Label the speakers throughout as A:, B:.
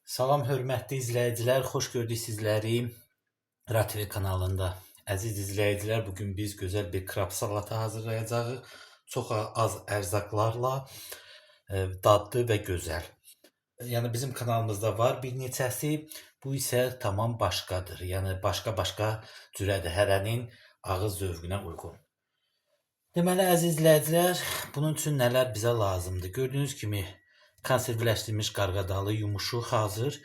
A: Salam hörmətli izləyicilər, xoş gördük sizləri RTV kanalında. Əziz izləyicilər, bugün biz gözəl bir krab salatı hazırlayacağıq. Çox az ərzaqlarla, dadlı və gözəl. Yəni bizim kanalımızda var bir neçəsi, bu isə tamam başqadır. Yəni başqa cürədir, hərənin ağız zövqünə uyğun. Deməli, əziz izləyicilər, bunun üçün nələr bizə lazımdır? Gördüyünüz kimi konservləşdirilmiş qarğadalı yumuşu hazır.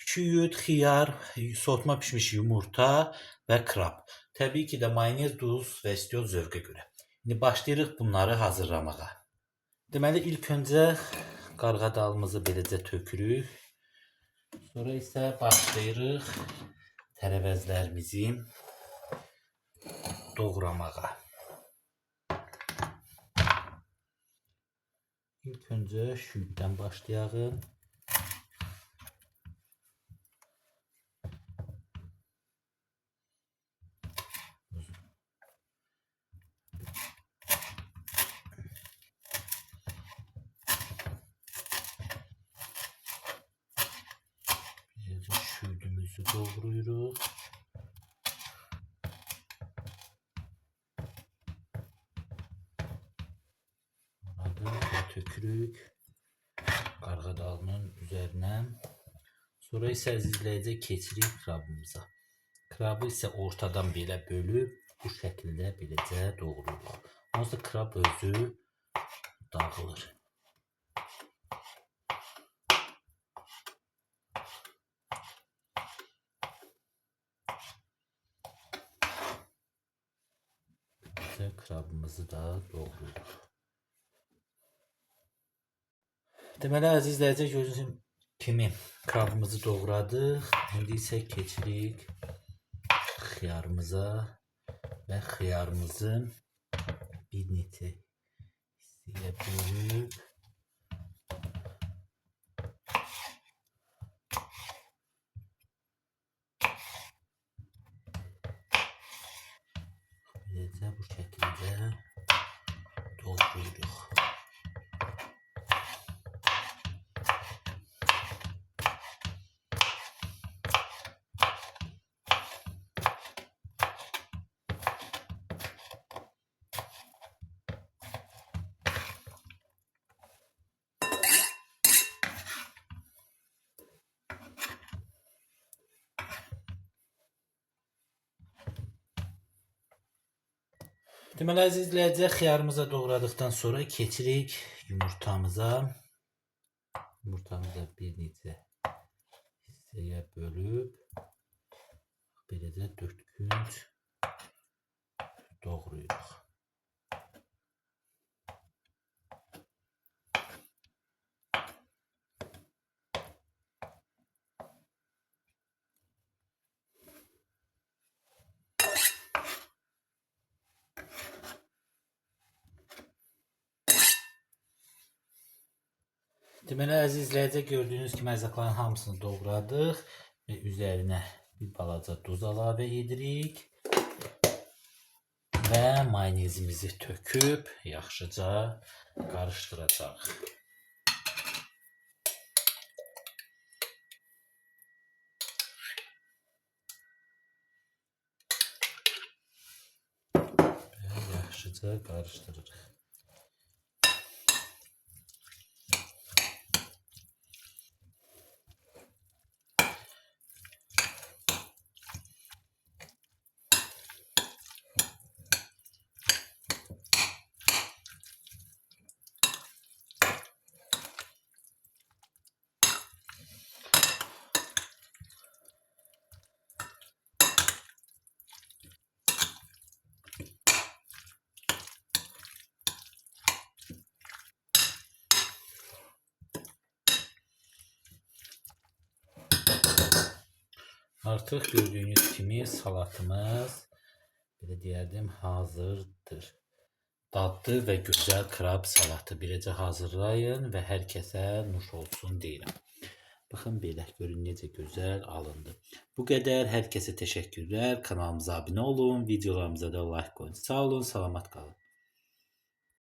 A: 2 yud xiyar, soğutma pişmiş yumurta və krab. Təbii ki də mayonez, duz və istiyor zövqə görə. İndi başlayırıq bunları hazırlamağa. Deməli, ilk öncə qarğadalımızı beləcə tökürük. Sonra isə başlayırıq tərəvəzlərimizi doğramağa. İlk öncə şüyüddən başlayalım. Şüydümüzü doğruyuruq. Burada tökürük qarğadalının üzərinə. Sonra isə əzizləyicə keçirik krabımıza. Krabı isə ortadan belə bölüb bu şəkildə beləcə doğrayırıq. Onsuz krab özü dağılır. Krabımızı da doğrayırıq. Deməli, əziz izləyicə, gördüyünüz kimi krabımızı doğradıq. İndi isə keçirik xiyarımıza və xiyarımızın bir neçə hissəyə bölüb beləcə bu şəkildə doğrayırıq. Deməli, əziz izləyicə, xiyarımıza doğradıqdan sonra keçirik yumurtamıza. Yumurtamızı bir neçə hissəyə bölüb beləcə 4 künc doğrayırıq. Deməli, əziz izləyicə, gördüyünüz kimi ərzaqların hamısını doğradıq və üzərinə bir balaca duz əlavə edirik və mayonezimizi töküb yaxşıca qarışdıracağıq. Və yaxşıca qarışdırırıq. Artıq gördüyünüz kimi salatımız, belə deyərdim, hazırdır. Dadlı və gözəl krab salatı beləcə hazırlayın və hər kəsə nuş olsun deyirəm. Baxın, belə görün necə gözəl alındı. Bu qədər, hər kəsə təşəkkürlər. Kanalımıza abunə olun, videolarımıza da like qoyun. Sağ olun, salamat qalın.